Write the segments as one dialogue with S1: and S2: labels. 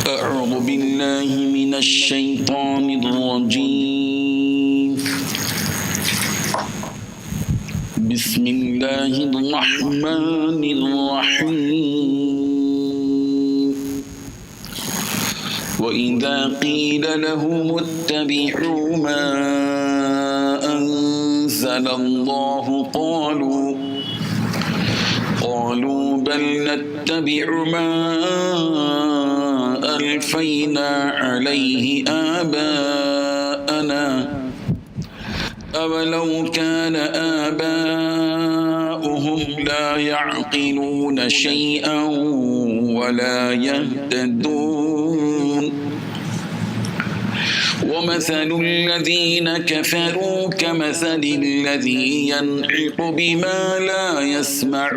S1: أعوذ بالله من الشيطان الرجيم بسم الله الرحمن الرحيم وإذا قيل لهم اتبعوا ما أنزل الله قالوا بل نتبع ما ألفينا عليه آباءنا أولو كان آباؤهم لا يعقلون شيئا ولا يهتدون ومثل الذين كفروا كمثل الذي ينعق بما لا يسمع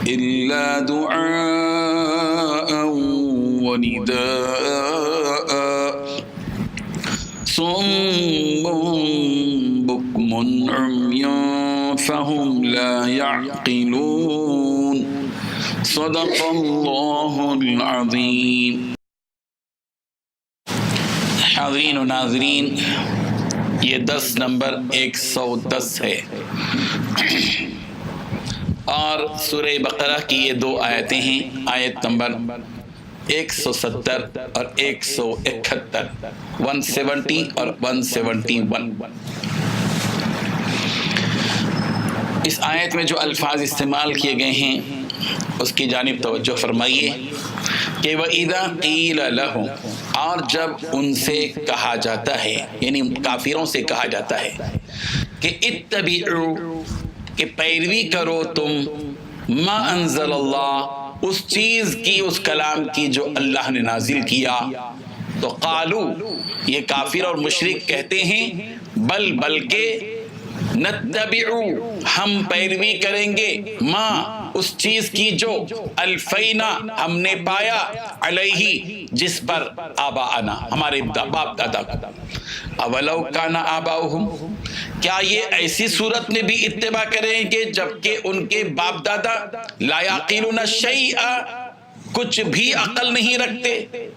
S1: إلا دعاء ونداء صم بكم عمي فهم لا يعقلون صدق الله العظيم. حاضرین و ناظرین، یہ درس نمبر 110 ہے اور سورہ بقرہ کی یہ دو آیتیں ہیں، آیت نمبر 170 اور 171، 170 اور 171۔ اس آیت میں جو الفاظ استعمال کیے گئے ہیں اس کی جانب توجہ فرمائیے کہ وَإِذَا قِيلَ لَهُمْ، اور جب ان سے کہا جاتا ہے، یعنی کافروں سے کہا جاتا ہے کہ اتبعوا، کہ پیروی کرو تم، ما انزل اللہ، اس چیز کی، اس کلام کی جو اللہ نے نازل کیا، تو قالو، یہ کافر اور مشرک کہتے ہیں، بلکہ نتبعو، ہم پیروی کریں گے، ما، اس چیز کی جو الفینا، ہم نے پایا، علیہ، جس پر آباءنا، ہمارے باپ دادا کو۔ اولو کان آباؤہم، کیا یہ ایسی صورت میں بھی اتباع کریں گے جبکہ ان کے باپ دادا لا یعقلون شیئا، کچھ بھی عقل نہیں رکھتے،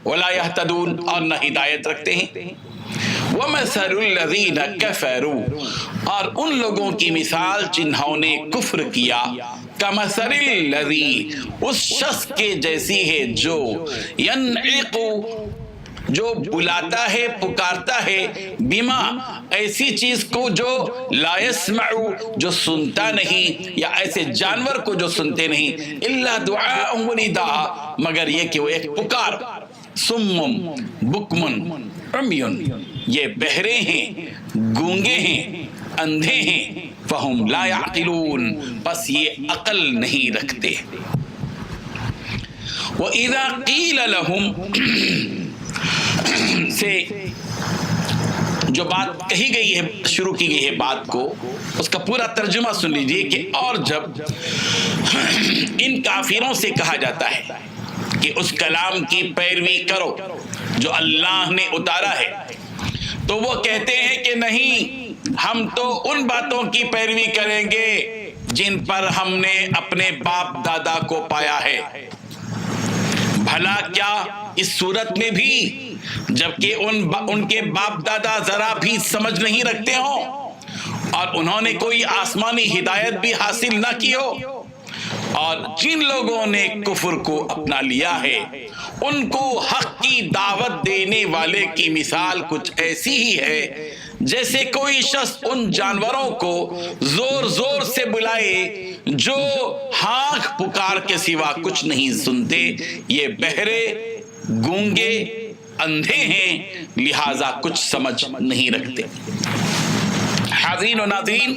S1: ولا یہتدون، اور نہ ہدایت رکھتے ہیں۔ وَمَثَلُ الَّذِينَ كَفَرُوا، اور ان لوگوں کی مثال جنہوں نے کفر کیا، کَمَثَلِ الَّذِي، اس شخص کے جیسی ہے جو يَنْعِقُ، جو بلاتا ہے، پکارتا ہے، بما، ایسی چیز کو جو لا يسمع، جو سنتا نہیں، یا ایسے جانور کو جو سنتے نہیں، الا دعاء ونداء، مگر یہ کہ وہ ایک پکار، سمم بکمن عمیون، یہ بہرے ہیں، گونگے ہیں، اندھے ہیں، فہم لا یعقلون، بس یہ عقل نہیں رکھتے۔ وَإِذَا قِيلَ لَهُمْ سے جو بات کہی گئی ہے، شروع کی گئی ہے بات کو، اس کا پورا ترجمہ سن لیجئے کہ اور جب ان کافروں سے کہا جاتا ہے کہ اس کلام کی پیروی کرو جو اللہ نے اتارا ہے، تو وہ کہتے ہیں کہ نہیں، ہم تو ان باتوں کی پیروی کریں گے جن پر ہم نے اپنے باپ دادا کو پایا ہے۔ بھلا کیا اس صورت میں بھی جبکہ ان کے باپ دادا ذرا بھی سمجھ نہیں رکھتے ہوں اور انہوں نے کوئی آسمانی ہدایت بھی حاصل نہ کی ہو، اور جن لوگوں نے کفر کو اپنا لیا ہے ان کو حق کی دعوت دینے والے کی مثال کچھ ایسی ہی ہے جیسے کوئی شخص ان جانوروں کو زور زور سے بلائے جو ہانک پکار کے سوا کچھ نہیں سنتے، یہ بہرے، گونگے، اندھے ہیں، لہذا کچھ سمجھ نہیں رکھتے۔ حاضرین و ناظرین،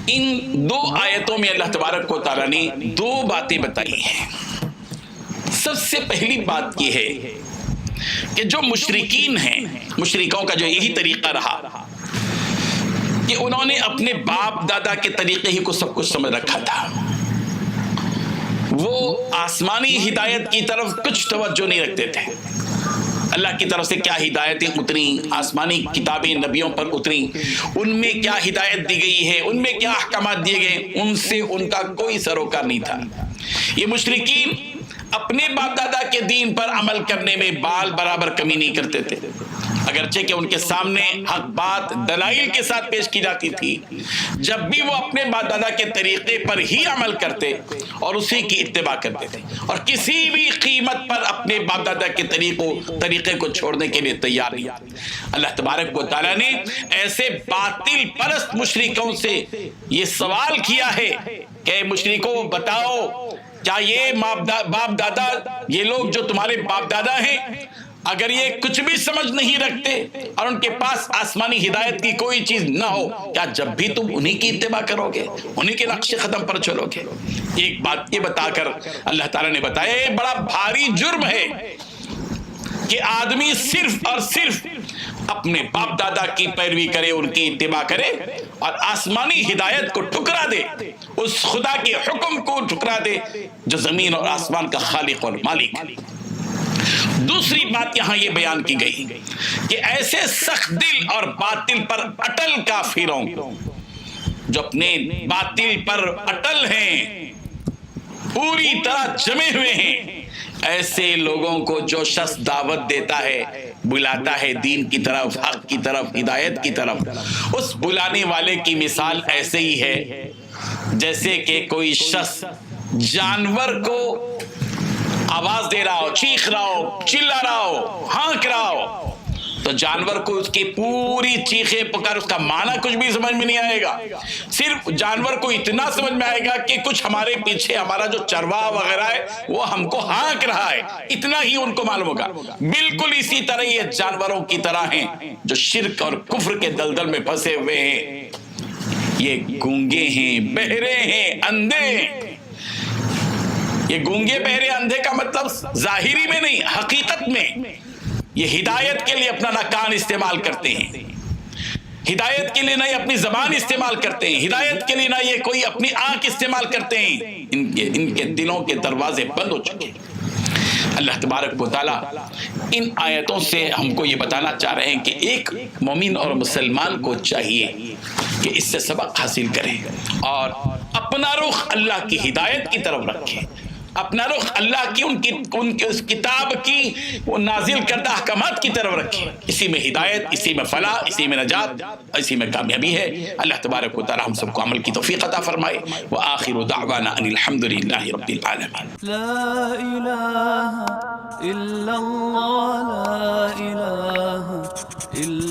S1: ان دو آیتوں میں اللہ تبارک و تعالیٰ نے دو باتیں بتائی ہیں۔ سب سے پہلی بات یہ ہے کہ جو مشرکین ہیں، مشرکوں کا جو یہی طریقہ رہا کہ انہوں نے اپنے باپ دادا کے طریقے ہی کو سب کچھ سمجھ رکھا تھا، وہ آسمانی ہدایت کی طرف کچھ توجہ نہیں رکھتے تھے۔ اللہ کی طرف سے کیا ہدایتیں اتری، آسمانی کتابیں نبیوں پر اتری، ان میں کیا ہدایت دی گئی ہے، ان میں کیا احکامات دیے گئے، ان سے ان کا کوئی سروکار نہیں تھا۔ یہ مشرکین اپنے باپ دادا کے دین پر عمل کرنے میں بال برابر کمی نہیں کرتے تھے، اگرچہ کہ ان کے سامنے حق بات دلائل کے ساتھ پیش کی جاتی تھی، جب بھی وہ اپنے باپ دادا کے طریقے پر ہی عمل کرتے اور اسی کی اتباع کرتے تھے، اور کسی بھی قیمت پر اپنے باپ دادا کے طریقے کو چھوڑنے کے لیے تیار نہیں۔ اللہ تبارک و تعالیٰ نے ایسے باطل پرست مشرکوں سے یہ سوال کیا ہے کہ مشرکوں بتاؤ، کیا یہ باپ دادا، یہ لوگ جو تمہارے باپ دادا ہیں، اگر یہ کچھ بھی سمجھ نہیں رکھتے اور ان کے پاس آسمانی ہدایت کی کوئی چیز نہ ہو، کیا جب بھی تم انہی کی اتباع کرو گے، انہی کے نقش قدم پر چلو گے؟ ایک بات یہ بتا کر اللہ تعالیٰ نے بتایا یہ بڑا بھاری جرم ہے کہ آدمی صرف اور صرف اپنے باپ دادا کی پیروی کرے، ان کی اتباع کرے اور آسمانی ہدایت کو ٹھکرا دے، اس خدا کے حکم کو ٹھکرا دے جو زمین اور آسمان کا خالق اور مالک ہے۔ دوسری بات یہاں یہ بیان کی گئی کہ ایسے سخت دل اور باطل پر اٹل کافروں، جو اپنے باطل پر اٹل ہیں، پوری طرح جمے ہوئے ہیں، ایسے لوگوں کو جو شخص دعوت دیتا ہے، بلاتا ہے دین کی طرف، حق کی طرف، ہدایت کی طرف، اس بلانے والے کی مثال ایسے ہی ہے جیسے کہ کوئی شخص جانور کو آواز دے رہا ہو، چیخ رہا ہو، چلا رہا ہو، ہانک رہا ہو، تو جانور کو اس کی پوری چیخیں پکار اس کا معنی کچھ بھی سمجھ میں نہیں آئے گا، صرف جانور کو اتنا سمجھ میں آئے گا کہ کچھ ہمارے پیچھے ہمارا جو چرواہ وغیرہ ہے وہ ہم کو ہانک رہا ہے، اتنا ہی ان کو معلوم ہوگا۔ بالکل اسی طرح یہ جانوروں کی طرح ہیں جو شرک اور کفر کے دلدل میں پھنسے ہوئے ہیں، یہ گونگے ہیں، بہرے ہیں، اندھے ہیں۔ یہ گونگے بہرے اندھے کا مطلب ظاہری میں نہیں، حقیقت میں یہ ہدایت کے لیے اپنا نہ کان استعمال کرتے ہیں، ہدایت کے لیے نہ یہ اپنی زبان استعمال کرتے ہیں، ہدایت کے لیے نہ یہ کوئی اپنی آنکھ استعمال کرتے ہیں، ان کے دلوں کے دروازے بند ہو چکے ہیں۔ اللہ تبارک و تعالیٰ ان آیتوں سے ہم کو یہ بتانا چاہ رہے ہیں کہ ایک مومن اور مسلمان کو چاہیے کہ اس سے سبق حاصل کرے اور اپنا رخ اللہ کی ہدایت کی طرف رکھے، اپنا رخ اللہ کی ان کی اس کتاب کی وہ نازل کردہ احکامات کی طرف رکھے، اسی میں ہدایت، اسی میں فلاح، اسی میں نجات، اسی میں کامیابی ہے۔ اللہ تبارک و تعالی ہم سب کو عمل کی توفیق عطا فرمائے۔ وآخر دعوانا ان الحمد للہ رب العالمین۔
S2: لا الہ الا اللہ، لا الہ الا